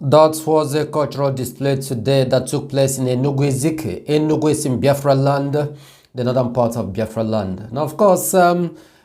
That was a cultural display today that took place in Enugu. Enugu is in Biafra land, the northern part of Biafra land. Now, of course,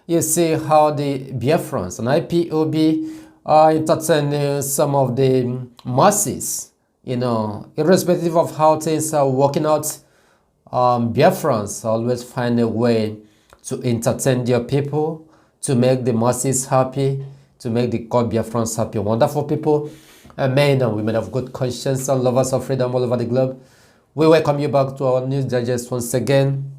you see how the Biafrans and IPOB are entertaining some of the masses, irrespective of how things are working out. Biafrans always find a way to entertain their people, to make the masses happy, to make the core Biafrans happy. Wonderful people, men and women of good conscience and lovers of freedom all over the globe. We welcome you back to our news digest once again.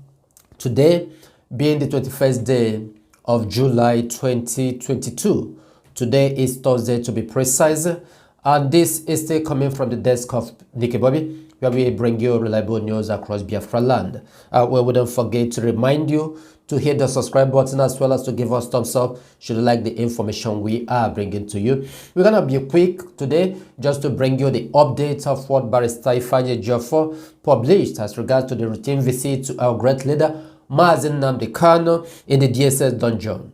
Today being the 21st day of July 2022. Today is Thursday to be precise, and this is still coming from the desk of Nikki Bobby, where we bring you reliable news across Biafra land. We wouldn't forget to remind you to hit the subscribe button as well as to give us thumbs up should you like the information we are bringing to you. We're gonna be quick today just to bring you the update of what Barrister Ifeanyi Ejiofor published as regards to the routine visit to our great leader Mazen Nnamdi Kanu in the DSS dungeon.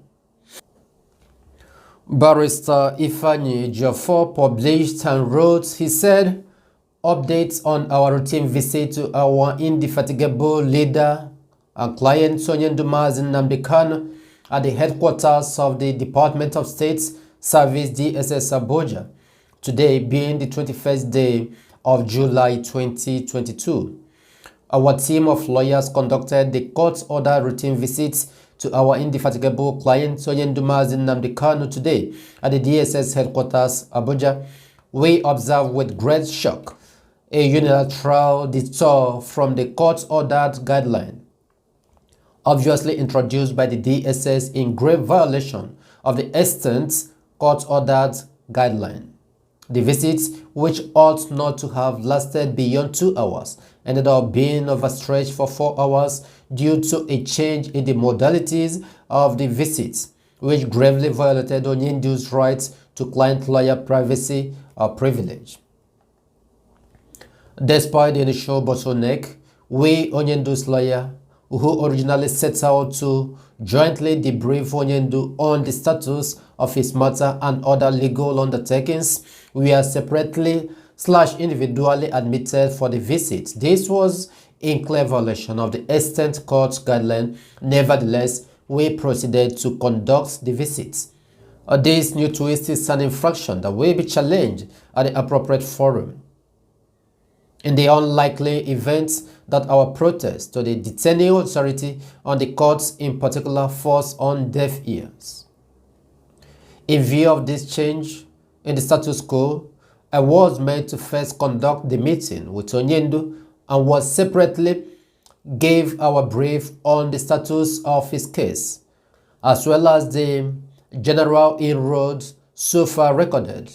Barrister Ifeanyi Ejiofor published and wrote, he said, updates on our routine visit to our indefatigable leader and client Onyendu Mazen Nnamdi Kanu at the headquarters of the Department of State's Service DSS Abuja, today being the 21st day of July 2022. Our team of lawyers conducted the court-ordered routine visits to our indefatigable client Onyendu Mazen Nnamdi Kanu today at the DSS headquarters Abuja. We observed with great shock a unilateral detour from the court-ordered guideline, obviously introduced by the DSS in grave violation of the extant court-ordered guideline. The visits, which ought not to have lasted beyond 2 hours, ended up being overstretched for 4 hours due to a change in the modalities of the visits, which gravely violated Onyendu's rights to client-lawyer privacy or privilege. Despite the initial bottleneck, we, Onyendu's lawyer, who originally set out to jointly debrief Onyendu on the status of his matter and other legal undertakings, we are separately/individually admitted for the visit. This was in clear violation of the extant court guideline. Nevertheless, we proceeded to conduct the visits. This new twist is an infraction that will be challenged at the appropriate forum. In the unlikely event that our protest to the detaining authority on the courts in particular falls on deaf ears. In view of this change in the status quo, I was made to first conduct the meeting with Onyendu and was separately gave our brief on the status of his case, as well as the general inroads so far recorded,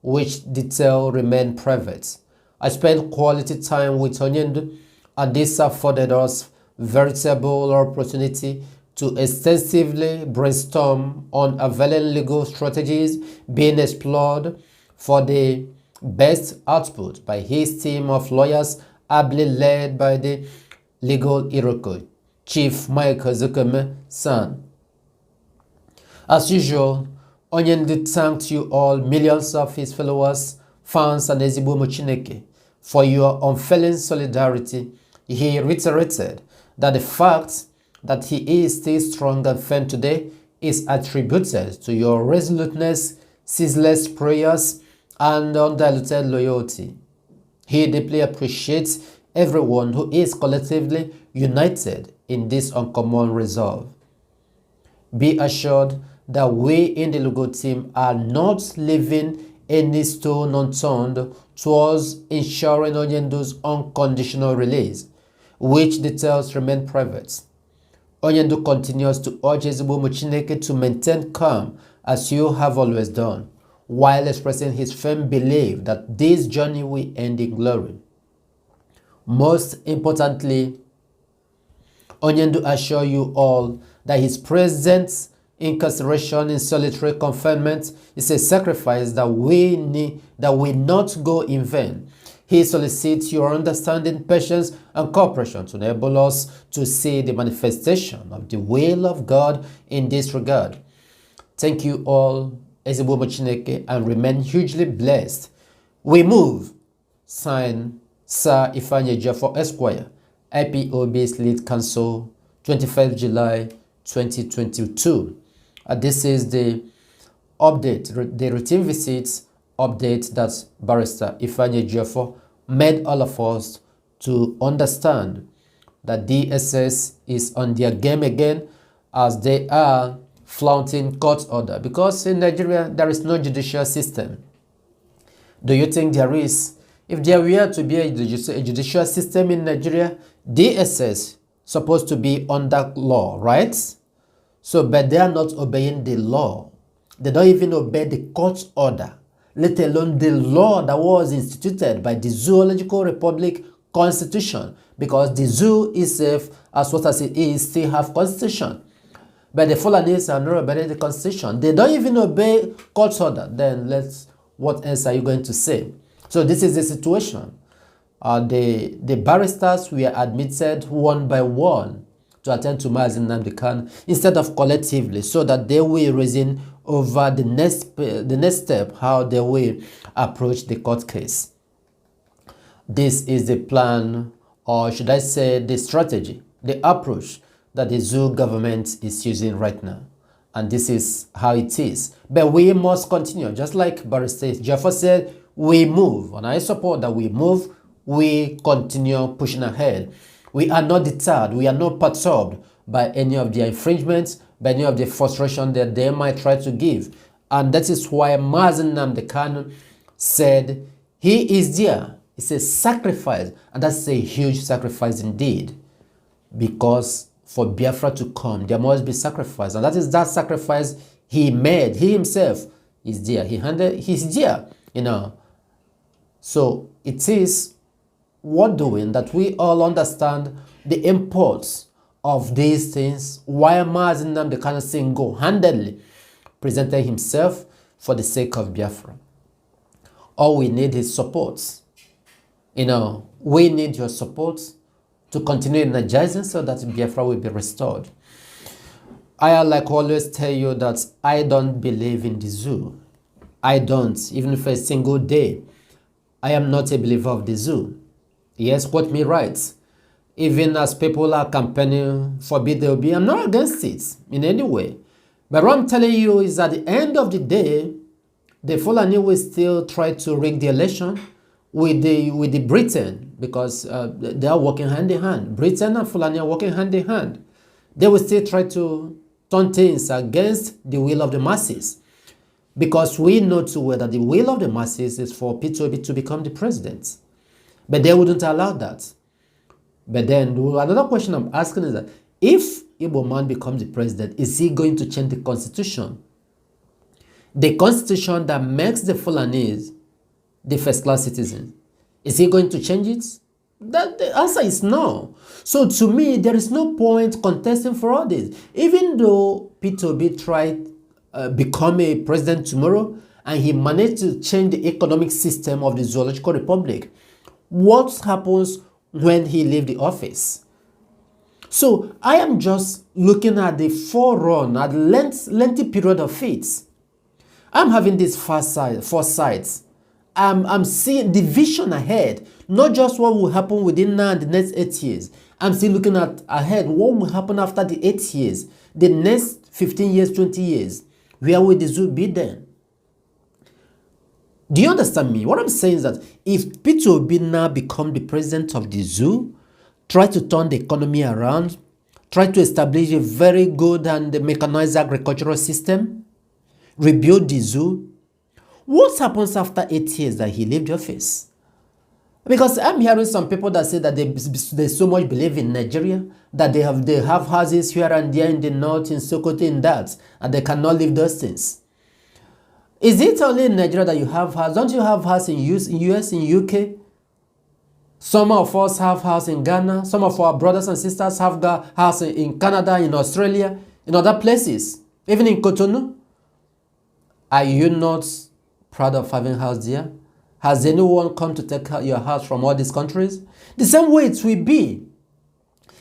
which detail remain private. I spent quality time with Onyendu, and this afforded us veritable opportunity to extensively brainstorm on available legal strategies being explored for the best output by his team of lawyers, ably led by the legal Iroko, Chief Michael Zukume-san. As usual, Onyendu thanked you all, millions of his followers, fans, and Ezigbo Chineke, for your unfailing solidarity. He reiterated that the fact that he is still strong and firm today is attributed to your resoluteness, ceaseless prayers, and undiluted loyalty. He deeply appreciates everyone who is collectively united in this uncommon resolve. Be assured that we in the legal team are not leaving any stone unturned towards ensuring Onyendu's unconditional release, which details remain private. Onyendu continues to urge Ezigbo Chineke to maintain calm as you have always done, while expressing his firm belief that this journey will end in glory. Most importantly, Onyendu assures you all that his presence incarceration in solitary confinement is a sacrifice that will not go in vain. He solicits your understanding, patience, and cooperation to enable us to see the manifestation of the will of God in this regard. Thank you all, Ezigbo Chineke, and remain hugely blessed. We move. Signed, Sir Ifeanyi Ejiofor Esquire, IPOB's lead counsel, 21st July 2022. This is the update, the routine visits update that Barrister Ifeanyi Ejiofor made all of us to understand that DSS is on their game again, as they are flaunting court order, because in Nigeria there is no judicial system. Do you think there is? If there were to be a judicial system in Nigeria, DSS supposed to be under law, right? So, but they are not obeying the law. They don't even obey the court order, let alone the law that was instituted by the Zoological Republic Constitution, because the zoo itself, as what as it is, still have constitution. But the Fulanis are not obeying the constitution. They don't even obey court order. Then what else are you going to say? So this is the situation. The barristers were admitted one by one to attend to Mazi Nnamdi Kanu instead of collectively, so that they will reason over the next step, how they will approach the court case. This is the plan, or should I say the strategy, the approach that the zoo government is using right now. And this is how it is. But we must continue, just like Barrister Ejiofor said, we move. And I support that we move, we continue pushing ahead. We are not deterred, we are not perturbed by any of the infringements, by any of the frustration that they might try to give. And that is why Mazi Nnamdi Kanu said he is there. It's a sacrifice, and that's a huge sacrifice indeed, because for Biafra to come, there must be sacrifice, and that is that sacrifice he made. He himself is there. He's there, you know. So it is worth doing that we all understand the importance of these things, why Mazi Nnamdi Kanu single-handedly presented himself for the sake of Biafra. All we need is support. You know, we need your support to continue energizing so that Biafra will be restored. I like always tell you that I don't believe in the zoo. I don't, even for a single day. I am not a believer of the zoo. Yes, quote me right. Even as people are campaigning for BDOB, I'm not against it in any way. But what I'm telling you is at the end of the day, the Fulani will still try to rig the election with the Britain, because they are working hand in hand. Britain and Fulani are working hand in hand. They will still try to turn things against the will of the masses, because we know too well that the will of the masses is for P2B to become the president. But they wouldn't allow that. But then another question I'm asking is that if Igbo man becomes the president, is he going to change the constitution? The constitution that makes the Fulanis the first-class citizen. Is he going to change it? The answer is no. So to me, there is no point contesting for all this. Even though P2B tried become a president tomorrow, and he managed to change the economic system of the Zoological Republic, what happens when he leaves the office? So I am just looking at the forerun, at the lengthy period of it. I'm having this foresight. I'm seeing the vision ahead, not just what will happen within now and the next 8 years. I'm still looking at ahead, what will happen after the 8 years, the next 15 years, 20 years. Where will the zoo be then? Do you understand me? What I'm saying is that if P2B now become the president of the zoo, try to turn the economy around, try to establish a very good and mechanized agricultural system, rebuild the zoo, what happens after 8 years that he left the office? Because I'm hearing some people that say that they so much believe in Nigeria, that they have houses here and there in the north, in Sokoto, in that, and they cannot leave those things. Is it only in Nigeria that you have houses? Don't you have houses in US, in UK? Some of us have houses in Ghana. Some of our brothers and sisters have houses in Canada, in Australia, in other places, even in Cotonou. Are you not proud of having a house there? Has anyone come to take your house from all these countries? The same way it will be.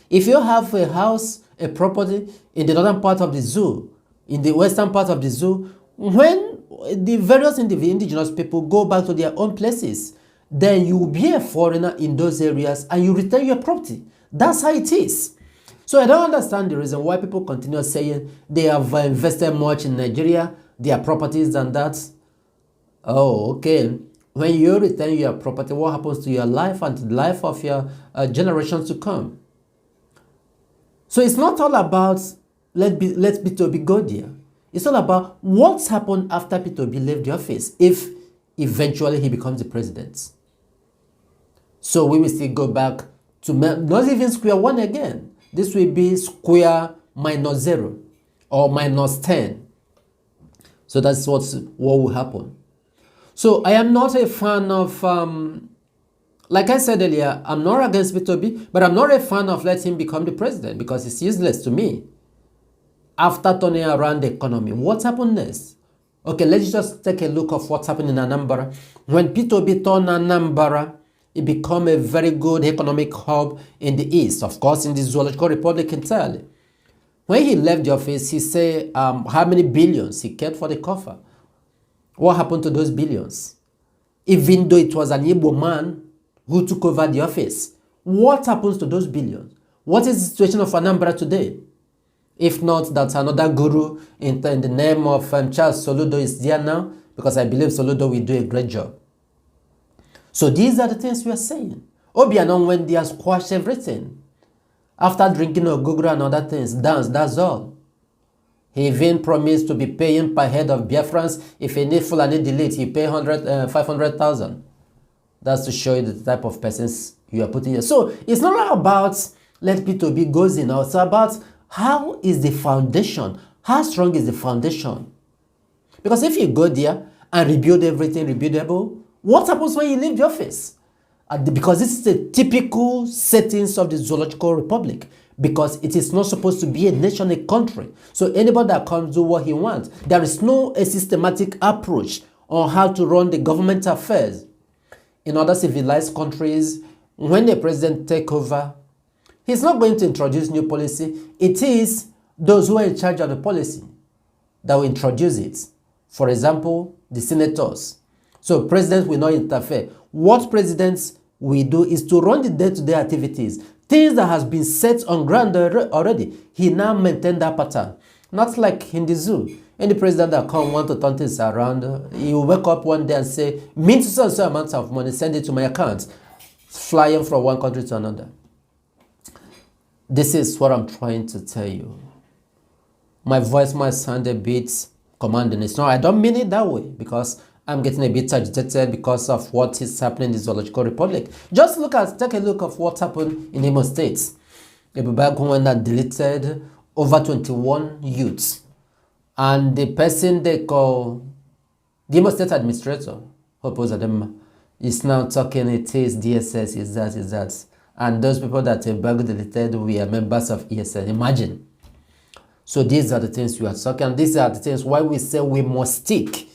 If you have a house, a property in the northern part of the zoo, in the western part of the zoo, when the various indigenous people go back to their own places, then you will be a foreigner in those areas and you return your property. That's how it is. So I don't understand the reason why people continue saying they have invested much in Nigeria, their properties and that. Oh, okay. When you return your property, what happens to your life and to the life of your generations to come? So it's not all about let Peter Obi go there. It's all about what's happened after Peter Obi left the office if eventually he becomes the president. So we will still go back to not even square one again. This will be square -0 or -10. So that's what will happen. So I am not a fan of, like I said earlier, I'm not against Peter Obi, but I'm not a fan of letting him become the president because it's useless to me. After turning around the economy, what happened next? Okay, let's just take a look of what's happened in Anambra. When Peter Obi turned Anambra, it became a very good economic hub in the east, of course, in the Zoological Republic entirely. When he left the office, he said how many billions he kept for the coffer. What happened to those billions? Even though it was an Igbo man who took over the office, what happens to those billions? What is the situation of Anambra today? If not that another guru in the name of Charles Soludo is there now, because I believe Soludo will do a great job. So these are the things we are saying. Obianon went there, squashed everything. After drinking Ogugro and other things, dance, that's all. He even promised to be paying per head of Biafrans. If he need Fulani delete, he pay 500,000. That's to show you the type of persons you are putting here. So it's not about let Peter Obi goes in. It's about how is the foundation? How strong is the foundation? Because if you go there and rebuild everything rebuildable, what happens when you leave the office? Because this is the typical settings of the Zoological Republic. Because it is not supposed to be a nation, a country. So anybody that comes do what he wants. There is no a systematic approach on how to run the government affairs. In other civilized countries, when the president takes over, he's not going to introduce new policy. It is those who are in charge of the policy that will introduce it. For example, the senators. So presidents will not interfere. What presidents will do is to run the day-to-day activities. Things that has been set on ground already. He now maintain that pattern. Not like in the zoo. Any president that come want to turn things around, he will wake up one day and say, mean so amount of money, send it to my account. Flying from one country to another. This is what I'm trying to tell you. My voice might sound a bit commanding. It's not, I don't mean it that way because I'm getting a bit agitated because of what is happening in the Zoological Republic. Just take a look of what happened in Imo State. A Bible went and deleted over 21 youths. And the person they call the Imo State administrator, is now talking, it is DSS, is that. And those people that a Bible deleted were members of ESL. Imagine. So these are the things we are talking. And these are the things why we say we must stick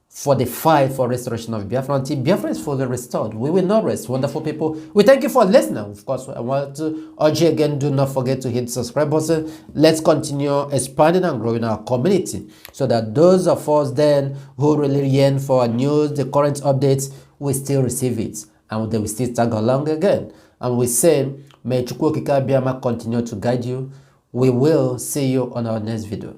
for the fight for restoration of Biafra until Biafra is fully restored. We will not rest. Wonderful people. We thank you for listening. Of course, I want to urge you again, do not forget to hit the subscribe button. Let's continue expanding and growing our community so that those of us then who really yearn for news, the current updates, will still receive it. And they will still tag along again. And we say, may Chukwu Okike Abiyama continue to guide you. We will see you on our next video.